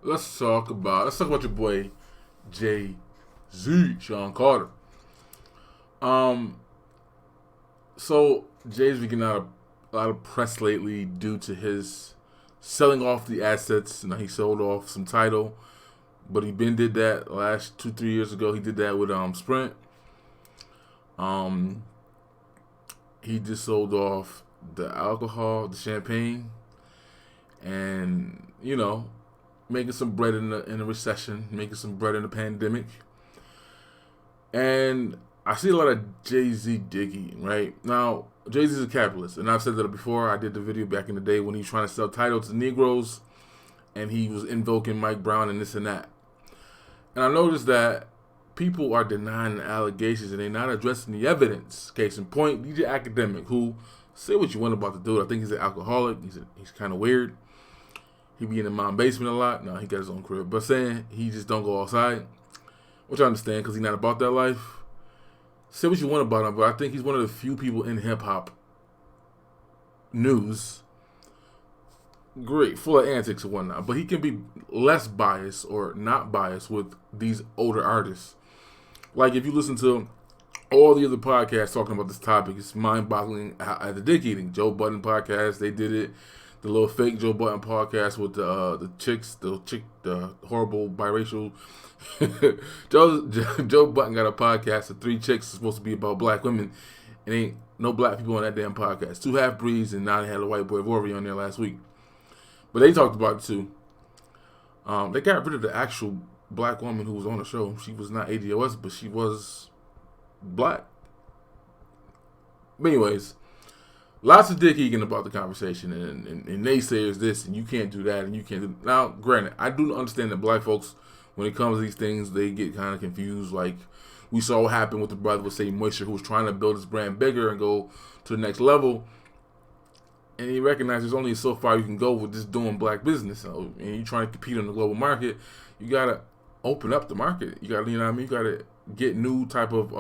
Let's talk about your boy Jay Z, Sean Carter. Um, so Jay's been getting out a lot of press lately due to his selling off the assets. He sold off some title, but he been did that last 2 3 years ago. He did that with Sprint. Um, he just sold off the alcohol, the champagne, and making some bread in a recession, making some bread in a pandemic. And I see a lot of Jay Z digging, right? Now, Jay Z is a capitalist, and I've said that before. I did the video back in the day when he was trying to sell titles to Negroes, and he was invoking Mike Brown and this and that. And I noticed that people are denying the allegations and they're not addressing the evidence. Case in point, DJ Academic, who say what you want about the dude. I think he's an alcoholic. He's kind of weird. He be in the mom basement a lot. No, he got his own crib. But saying he just don't go outside, which I understand because he's not about that life. Say what you want about him, but I think he's one of the few people in hip hop news, great, full of antics and whatnot. But he can be less biased or not biased with these older artists. Like if you listen to all the other podcasts talking about this topic, it's mind-boggling at the dick eating. Joe Budden podcast, they did it. The little fake Joe Budden podcast with the horrible biracial. Joe Budden got a podcast of three chicks supposed to be about black women, and ain't no black people on that damn podcast. Two half breeds, and now they had a white boy Rory on there last week. But they talked about it too. They got rid of the actual black woman who was on the show. She was not ADOS, but she was black. But anyways, lots of dick eating about the conversation, and naysayers this, and you can't do that, and you can't do. Now, granted, I do understand that black folks, when it comes to these things, they get kind of confused. Like we saw what happened with the brother with Say Moisture, who was trying to build his brand bigger and go to the next level. And he recognized there's only so far you can go with just doing black business. So, and you're trying to compete on the global market, you gotta open up the market. You gotta, you gotta get new type of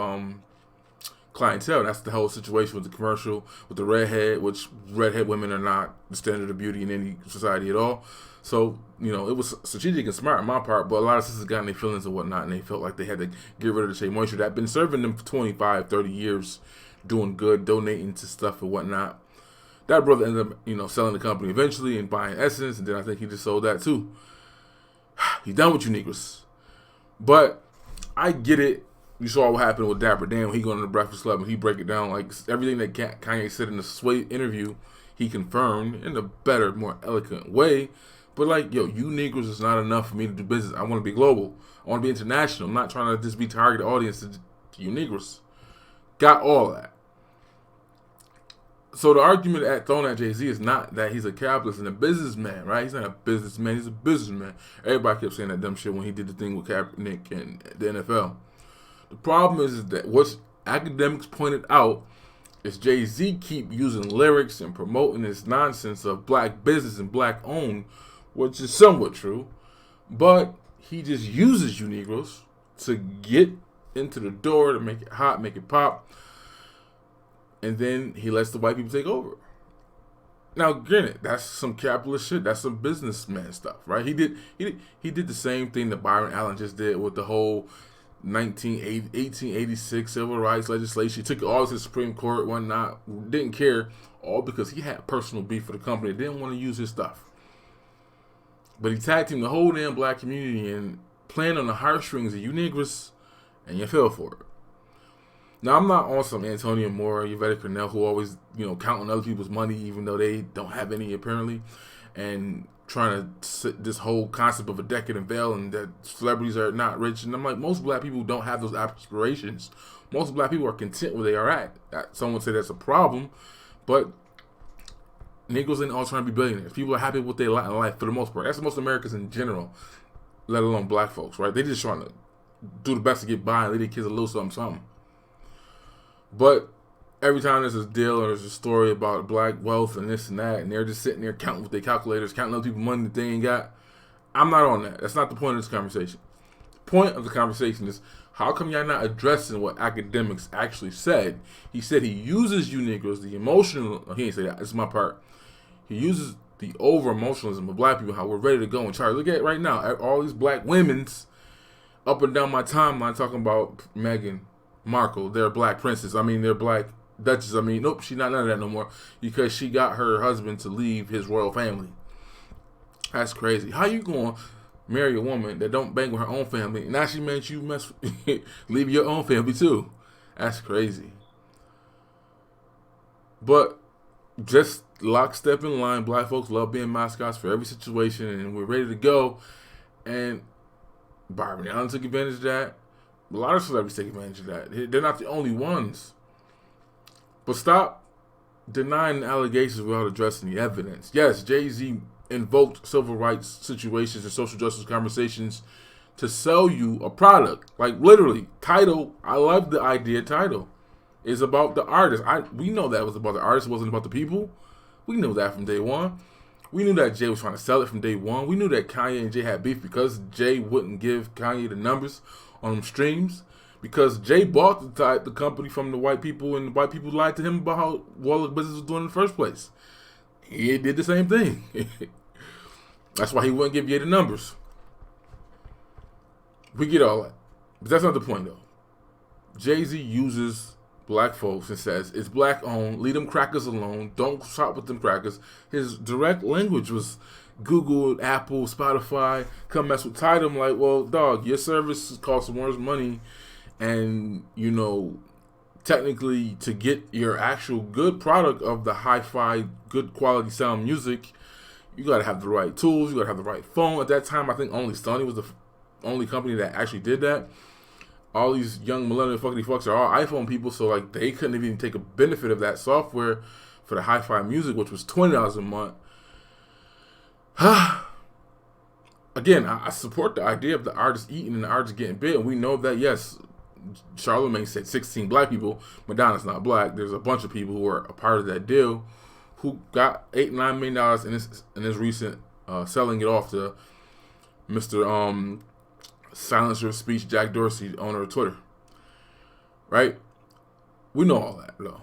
clientele. That's the whole situation with the commercial, with the redhead, which redhead women are not the standard of beauty in any society at all. So, it was strategic and smart on my part, but a lot of sisters got in their feelings and whatnot, and they felt like they had to get rid of the Shea Moisture that had been serving them for 25, 30 years, doing good, donating to stuff and whatnot. That brother ended up, selling the company eventually and buying Essence, and then I think he just sold that too. He's done with you niggas. But I get it. You saw what happened with Dapper Dan when he go on the Breakfast Club and he break it down. Like everything that Kanye said in the Sway interview, he confirmed in a better, more eloquent way. But like, yo, you Negroes is not enough for me to do business. I want to be global. I want to be international. I'm not trying to just be targeted audience to you Negroes. Got all that. So the argument thrown at Jay-Z is not that he's a capitalist and a businessman, right? He's not a businessman. He's a businessman. Everybody kept saying that dumb shit when he did the thing with Kaepernick and the NFL. The problem is that what Akademiks pointed out is Jay-Z keep using lyrics and promoting this nonsense of black business and black owned, which is somewhat true, but he just uses you Negroes to get into the door, to make it hot, make it pop, and then he lets the white people take over. Now, granted, that's some capitalist shit. That's some businessman stuff, right? He did the same thing that Byron Allen just did with the whole 1886 civil rights legislation. He took it all to the Supreme Court, whatnot. Didn't care, all because he had personal beef for the company. Didn't want to use his stuff. But he tag teamed the whole damn black community and playing on the heartstrings of you niggas, and you fell for it. Now, I'm not on some Antonio Moore, Yvette Cornell, who always, counting other people's money even though they don't have any apparently, and trying to sit this whole concept of a decadent veil and that celebrities are not rich. And I'm like, most black people don't have those aspirations. Most black people are content where they are at. Some would say that's a problem, but Negroes ain't all trying to be billionaires. People are happy with their lot in life for the most part. That's most Americans in general, let alone black folks, right? They just trying to do the best to get by and leave their kids a little something. But every time there's a deal or there's a story about black wealth and this and that, and they're just sitting there counting with their calculators, counting other people's money that they ain't got, I'm not on that. That's not the point of this conversation. The point of the conversation is, how come y'all not addressing what Akademiks actually said? He said he uses you Negroes, the emotional, he didn't say that, this is my part. He uses the over emotionalism of black people, how we're ready to go. And Charlie, look at it right now. All these black women's up and down my timeline talking about Meghan Markle, their black princess. I mean, their black duchess. I mean, nope, she's not none of that no more because she got her husband to leave his royal family. That's crazy. How you going to marry a woman that don't bang with her own family? Now she made you leave your own family too. That's crazy. But just lockstep in line. Black folks love being mascots for every situation, and we're ready to go. And Barbie Allen took advantage of that. A lot of celebrities take advantage of that. They're not the only ones. But stop denying the allegations without addressing the evidence. Yes, Jay-Z invoked civil rights situations and social justice conversations to sell you a product. Like literally, Tidal, I love the idea Tidal is about the artist. We know that it was about the artist, it wasn't about the people. We knew that from day one. We knew that Jay was trying to sell it from day one. We knew that Kanye and Jay had beef because Jay wouldn't give Kanye the numbers on them streams. Because Jay bought the company from the white people, and the white people lied to him about how well the business was doing in the first place. He did the same thing. That's why he wouldn't give Ye the numbers. We get all that. But that's not the point, though. Jay-Z uses black folks and says, it's black owned, leave them crackers alone, don't shop with them crackers. His direct language was Google, Apple, Spotify, come mess with Tidal. I'm like, well, dog, your service costs more money, and, you know, technically to get your actual good product of the hi-fi, good quality sound music, you got to have the right tools, you got to have the right phone. At that time, I think only Sony was the only company that actually did that. All these young millennial fuckity fucks are all iPhone people, so like they couldn't even take a benefit of that software for the hi-fi music, which was $20 a month. Again, I support the idea of the artist eating and the artist getting big, and we know that, yes, Charlamagne said 16 black people. Madonna's not black. There's a bunch of people who are a part of that deal who got $8-9 million in this recent selling it off to Mr. Silencer of Speech, Jack Dorsey, owner of Twitter. Right? We know all that, though.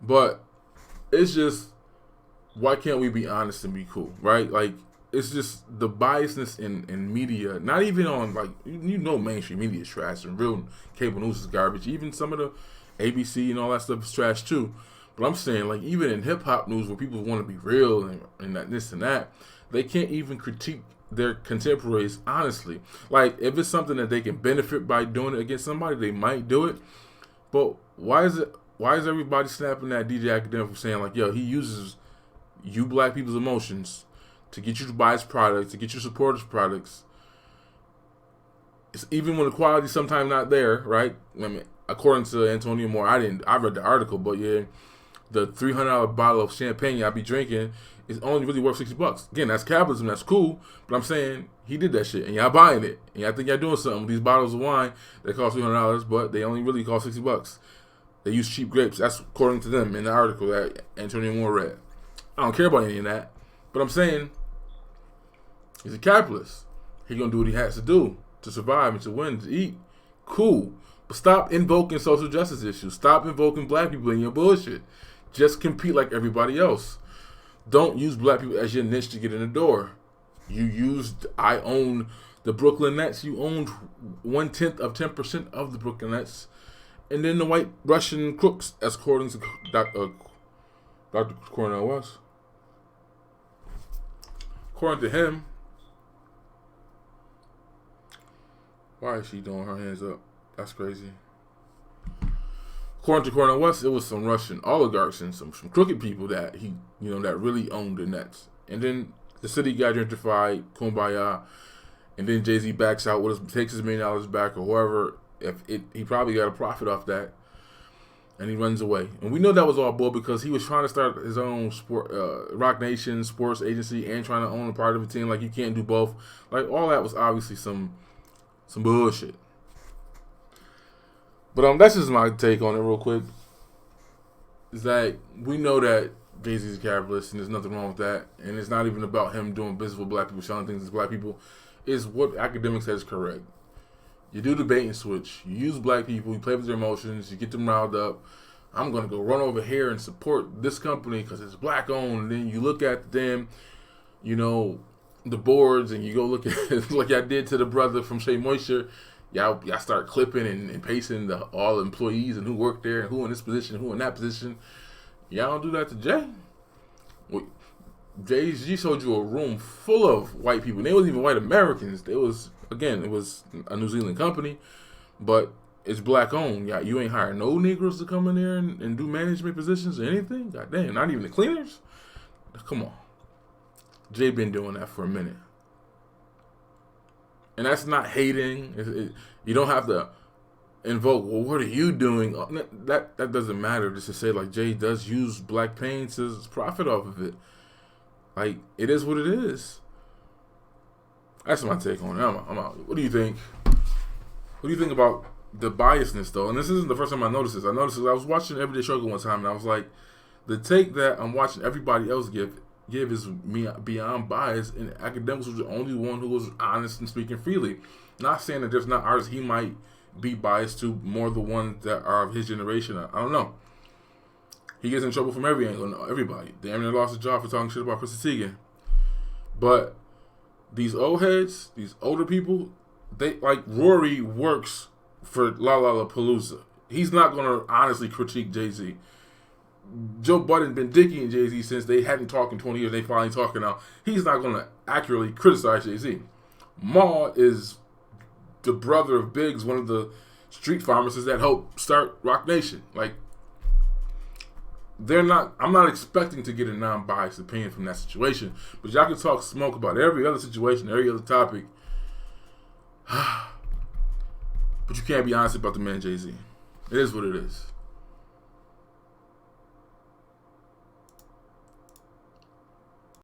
But it's just, why can't we be honest and be cool, right? Like, it's just the biasness in media, not even on, like, you know, mainstream media is trash and real cable news is garbage. Even some of the ABC and all that stuff is trash, too. But I'm saying, like, even in hip-hop news where people want to be real and that, this and that, they can't even critique their contemporaries honestly. Like, if it's something that they can benefit by doing it against somebody, they might do it. But why is everybody snapping at DJ Akademiks for saying, like, yo, he uses you black people's emotions to get you to buy his products, to get you to support his products? It's even when the quality's sometimes not there, right? I mean, according to Antonio Moore, I read the article, but yeah, the $300 bottle of champagne I be drinking is only really worth $60. Again, that's capitalism, that's cool, but I'm saying he did that shit, and y'all buying it, and y'all think y'all doing something with these bottles of wine that cost $300, but they only really cost $60. They use cheap grapes. That's according to them in the article that Antonio Moore read. I don't care about any of that, but I'm saying he's a capitalist. He's gonna do what he has to do to survive and to win, to eat. Cool, but stop invoking social justice issues. Stop invoking black people in your bullshit. Just compete like everybody else. Don't use black people as your niche to get in the door. I own the Brooklyn Nets. You owned 1/10 of 10% of the Brooklyn Nets. And then the white Russian crooks, as according to Dr. Cornel West. According to him, why is she doing her hands up? That's crazy. According to Cornel West, it was some Russian oligarchs and some crooked people that that really owned the Nets. And then the city got gentrified, kumbaya, and then Jay-Z backs out, takes his $1 million back or whoever. He probably got a profit off that, and he runs away. And we know that was all bull because he was trying to start his own Rock Nation sports agency and trying to own a part of a team. Like, you can't do both. Like, all that was obviously some bullshit. But that's just my take on it real quick. Is that we know that Jay-Z is a capitalist and there's nothing wrong with that. And it's not even about him doing business with black people, selling things to black people. It's what Akademiks says is correct. You do the bait and switch. You use black people, you play with their emotions, you get them riled up. I'm going to go run over here and support this company because it's black owned. And then you look at them, the boards, and you go look at like I did to the brother from Shea Moisture. Y'all start clipping and pasting all the employees and who worked there and who in this position, who in that position. Y'all don't do that to Jay. Jay-Z showed you a room full of white people. They wasn't even white Americans. It was a New Zealand company, but it's black owned. Yeah, you ain't hiring no Negroes to come in there and do management positions or anything. God damn, not even the cleaners. Come on. Jay been doing that for a minute. And that's not hating. You don't have to invoke, well, what are you doing? That doesn't matter. Just to say, like, Jay does use black pain to profit off of it. Like, it is what it is. That's my take on it. I'm out. What do you think? What do you think about the biasness, though? And this isn't the first time I noticed this. I noticed this. I was watching Everyday Struggle one time, and I was like, the take that I'm watching everybody else give is me beyond bias, and Akademiks was the only one who was honest and speaking freely. Not saying that there's not artists he might be biased to, more the ones that are of his generation. I don't know. He gets in trouble from every angle, everybody. Damn near lost his job for talking shit about Chrissy Teigen. But these old heads, these older people, they like Rory works for Lollapalooza. He's not gonna honestly critique Jay-Z. Joe Budden been dicking Jay-Z since they hadn't talked in 20 years. They finally talking now. He's not gonna accurately criticize Jay-Z. Maul is the brother of Biggs, one of the street pharmacists that helped start Rock Nation. Like, I'm not expecting to get a non-biased opinion from that situation, but y'all can talk smoke about every other situation, every other topic, but you can't be honest about the man Jay-Z. It is what it is.